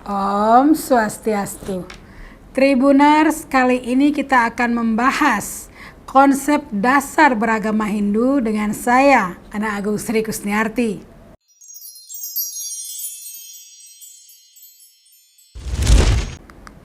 Om Swastiastu. Tribuners, kali ini kita akan membahas konsep dasar beragama Hindu dengan saya, Ana Agung Sri Kusniarti.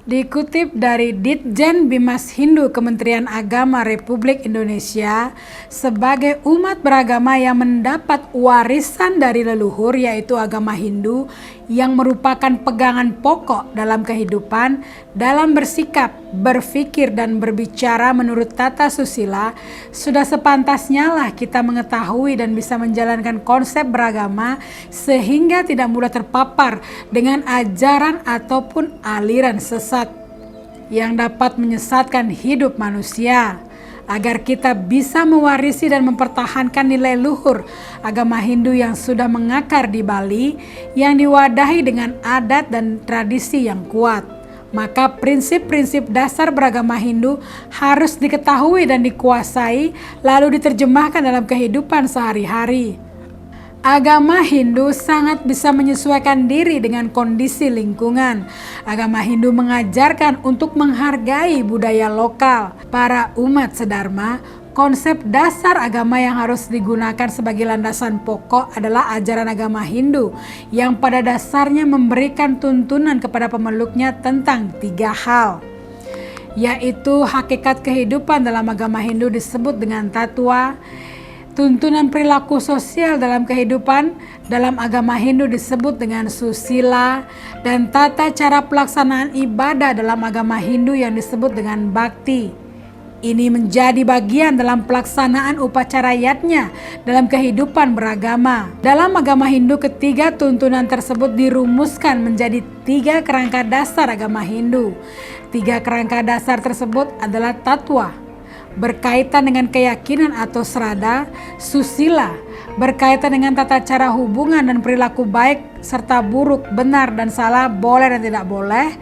Dikutip dari Ditjen Bimas Hindu Kementerian Agama Republik Indonesia, sebagai umat beragama yang mendapat warisan dari leluhur yaitu agama Hindu yang merupakan pegangan pokok dalam kehidupan, dalam bersikap, berpikir dan berbicara menurut tata susila, sudah sepantasnya lah kita mengetahui dan bisa menjalankan konsep beragama sehingga tidak mudah terpapar dengan ajaran ataupun aliran sesat yang dapat menyesatkan hidup manusia. Agar kita bisa mewarisi dan mempertahankan nilai luhur agama Hindu yang sudah mengakar di Bali, yang diwadahi dengan adat dan tradisi yang kuat. Maka prinsip-prinsip dasar beragama Hindu harus diketahui dan dikuasai, lalu diterjemahkan dalam kehidupan sehari-hari. Agama Hindu sangat bisa menyesuaikan diri dengan kondisi lingkungan. Agama Hindu mengajarkan untuk menghargai budaya lokal. Para umat sedharma, konsep dasar agama yang harus digunakan sebagai landasan pokok adalah ajaran agama Hindu yang pada dasarnya memberikan tuntunan kepada pemeluknya tentang 3 hal, yaitu hakikat kehidupan dalam agama Hindu disebut dengan tattwa. Tuntunan perilaku sosial dalam kehidupan dalam agama Hindu disebut dengan susila, dan tata cara pelaksanaan ibadah dalam agama Hindu yang disebut dengan bhakti. Ini menjadi bagian dalam pelaksanaan upacara yatnya dalam kehidupan beragama. Dalam agama Hindu, ketiga tuntunan tersebut dirumuskan menjadi 3 kerangka dasar agama Hindu. 3 kerangka dasar tersebut adalah tattwa, berkaitan dengan keyakinan atau srada; susila, berkaitan dengan tata cara hubungan dan perilaku baik serta buruk, benar dan salah, boleh dan tidak boleh;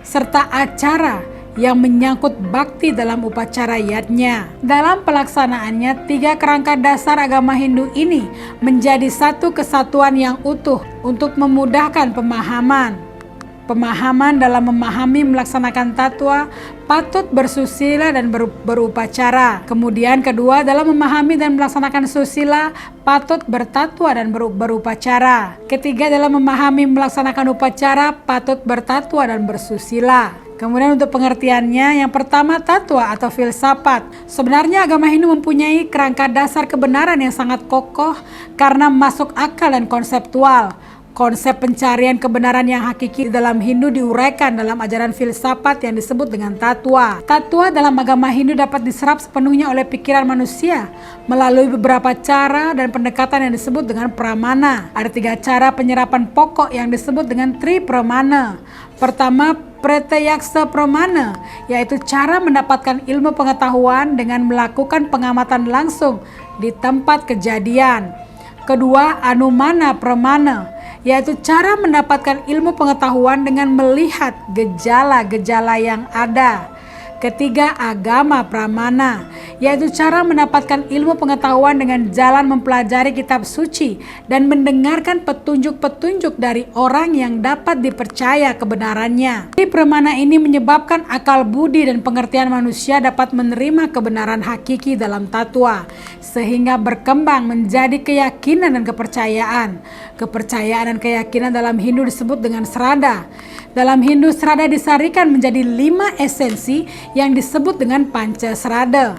serta acara yang menyangkut bhakti dalam upacara yatnya. Dalam pelaksanaannya, 3 kerangka dasar agama Hindu ini menjadi satu kesatuan yang utuh untuk memudahkan pemahaman. Pemahaman dalam memahami melaksanakan tattwa patut bersusila dan berupacara. Kemudian kedua, dalam memahami dan melaksanakan susila patut bertatwa dan berupacara. Ketiga, dalam memahami melaksanakan upacara patut bertatwa dan bersusila. Kemudian untuk pengertiannya, yang pertama tattwa atau filsafat. Sebenarnya agama Hindu mempunyai kerangka dasar kebenaran yang sangat kokoh karena masuk akal dan konseptual. Konsep pencarian kebenaran yang hakiki dalam Hindu diuraikan dalam ajaran filsafat yang disebut dengan tattwa. Tattwa dalam agama Hindu dapat diserap sepenuhnya oleh pikiran manusia melalui beberapa cara dan pendekatan yang disebut dengan pramana. Ada 3 cara penyerapan pokok yang disebut dengan tri pramana. Pertama, pratyaksa pramana, yaitu cara mendapatkan ilmu pengetahuan dengan melakukan pengamatan langsung di tempat kejadian. Kedua, anumana pramana, yaitu cara mendapatkan ilmu pengetahuan dengan melihat gejala-gejala yang ada. Ketiga, agama pramana, yaitu cara mendapatkan ilmu pengetahuan dengan jalan mempelajari kitab suci dan mendengarkan petunjuk-petunjuk dari orang yang dapat dipercaya kebenarannya. Tri pramana ini menyebabkan akal budi dan pengertian manusia dapat menerima kebenaran hakiki dalam tattwa, sehingga berkembang menjadi keyakinan dan kepercayaan. Kepercayaan dan keyakinan dalam Hindu disebut dengan srada. Dalam Hindu, srada disarikan menjadi 5 esensi yang disebut dengan panca srada,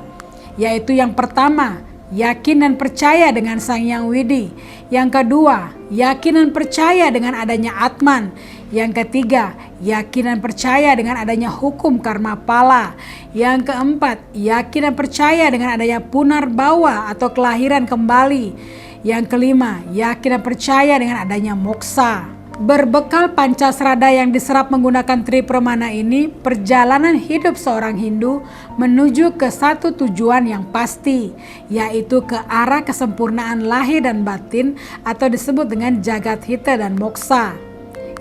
yaitu yang pertama, yakin dan percaya dengan Sang Hyang Widi; yang kedua, yakin dan percaya dengan adanya Atman; yang ketiga, yakin dan percaya dengan adanya hukum karma pala; yang keempat, yakin dan percaya dengan adanya punarbawa atau kelahiran kembali; yang kelima, yakin dan percaya dengan adanya moksa. Berbekal pancasrada yang diserap menggunakan tri pramana ini, perjalanan hidup seorang Hindu menuju ke satu tujuan yang pasti, yaitu ke arah kesempurnaan lahir dan batin atau disebut dengan jagat hita dan moksa.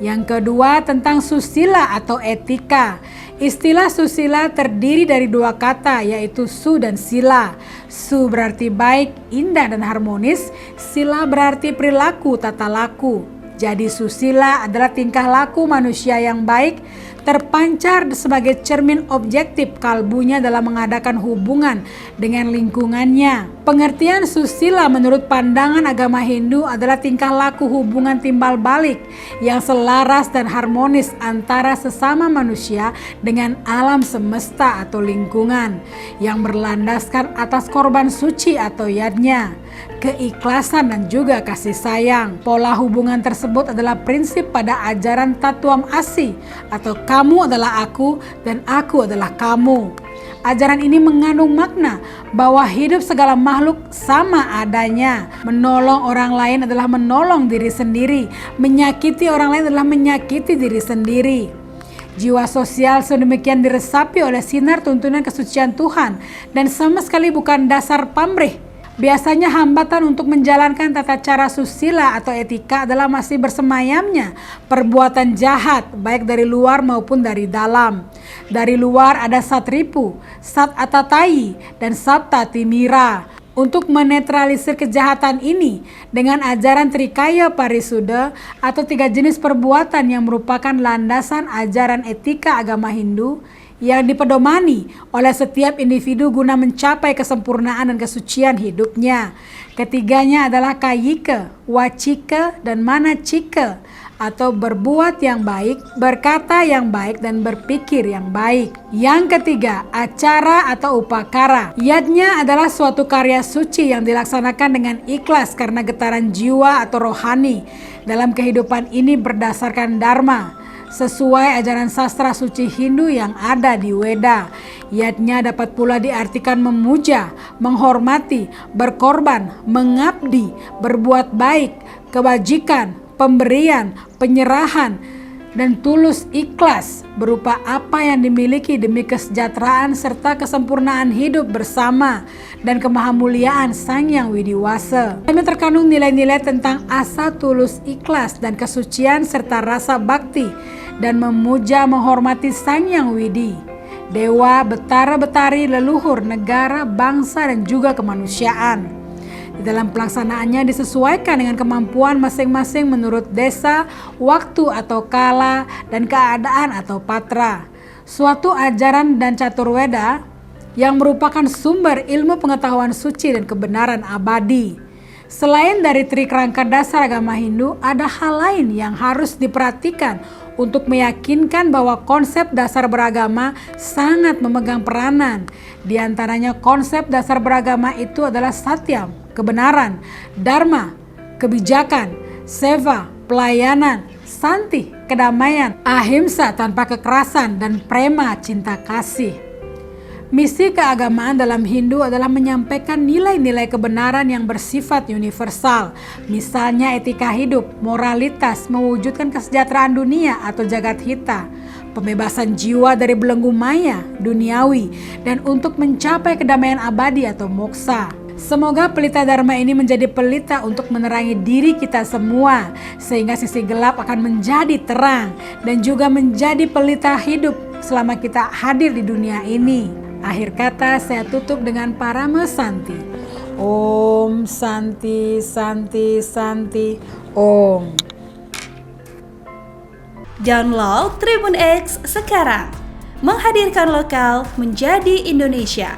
Yang kedua, tentang susila atau etika. Istilah susila terdiri dari 2 kata, yaitu su dan sila. Su berarti baik, indah dan harmonis. Sila berarti perilaku, tata laku. Jadi susila adalah tingkah laku manusia yang baik, terpancar sebagai cermin objektif kalbunya dalam mengadakan hubungan dengan lingkungannya. Pengertian susila menurut pandangan agama Hindu adalah tingkah laku hubungan timbal balik yang selaras dan harmonis antara sesama manusia dengan alam semesta atau lingkungan, yang berlandaskan atas korban suci atau yadnya, keikhlasan dan juga kasih sayang. Pola hubungan tersebut adalah prinsip pada ajaran Tatuam Asi atau kamu adalah aku dan aku adalah kamu. Ajaran ini mengandung makna bahwa hidup segala makhluk sama adanya. Menolong orang lain adalah menolong diri sendiri. Menyakiti orang lain adalah menyakiti diri sendiri. Jiwa sosial sedemikian diresapi oleh sinar tuntunan kesucian Tuhan dan sama sekali bukan dasar pamrih. Biasanya hambatan untuk menjalankan tata cara susila atau etika adalah masih bersemayamnya perbuatan jahat baik dari luar maupun dari dalam. Dari luar ada Satripu, Sat Atatai, dan Sapta Timira. Untuk menetralisir kejahatan ini dengan ajaran Trikaya Parisuddha atau 3 jenis perbuatan yang merupakan landasan ajaran etika agama Hindu yang dipedomani oleh setiap individu guna mencapai kesempurnaan dan kesucian hidupnya. Ketiganya adalah Kayika, Wacika, dan Manacika, atau berbuat yang baik, berkata yang baik, dan berpikir yang baik. Yang ketiga, acara atau upakara. Yadnya adalah suatu karya suci yang dilaksanakan dengan ikhlas karena getaran jiwa atau rohani dalam kehidupan ini berdasarkan dharma, sesuai ajaran sastra suci Hindu yang ada di Weda. Yadnya dapat pula diartikan memuja, menghormati, berkorban, mengabdi, berbuat baik, kebajikan, pemberian, penyerahan, dan tulus ikhlas berupa apa yang dimiliki demi kesejahteraan serta kesempurnaan hidup bersama dan kemahamuliaan Sang Yang Widiwasa. Kami terkandung nilai-nilai tentang asa tulus ikhlas dan kesucian serta rasa bakti dan memuja menghormati Sang Yang Widi, dewa, betara-betari, leluhur, negara, bangsa, dan juga kemanusiaan. Di dalam pelaksanaannya disesuaikan dengan kemampuan masing-masing menurut desa, waktu atau kala, dan keadaan atau patra. Suatu ajaran dan caturweda yang merupakan sumber ilmu pengetahuan suci dan kebenaran abadi. Selain dari trikerangka dasar agama Hindu, ada hal lain yang harus diperhatikan untuk meyakinkan bahwa konsep dasar beragama sangat memegang peranan. Di antaranya konsep dasar beragama itu adalah satyam, kebenaran, dharma, kebijakan, seva, pelayanan, santi, kedamaian, ahimsa tanpa kekerasan, dan prema, cinta kasih. Misi keagamaan dalam Hindu adalah menyampaikan nilai-nilai kebenaran yang bersifat universal, misalnya etika hidup, moralitas, mewujudkan kesejahteraan dunia atau jagat hita, pembebasan jiwa dari belenggu maya, duniawi, dan untuk mencapai kedamaian abadi atau moksa. Semoga pelita dharma ini menjadi pelita untuk menerangi diri kita semua, sehingga sisi gelap akan menjadi terang dan juga menjadi pelita hidup selama kita hadir di dunia ini. Akhir kata saya tutup dengan Parama Santi. Om Santi Santi Santi Om. Download Tribun X sekarang. Menghadirkan lokal menjadi Indonesia.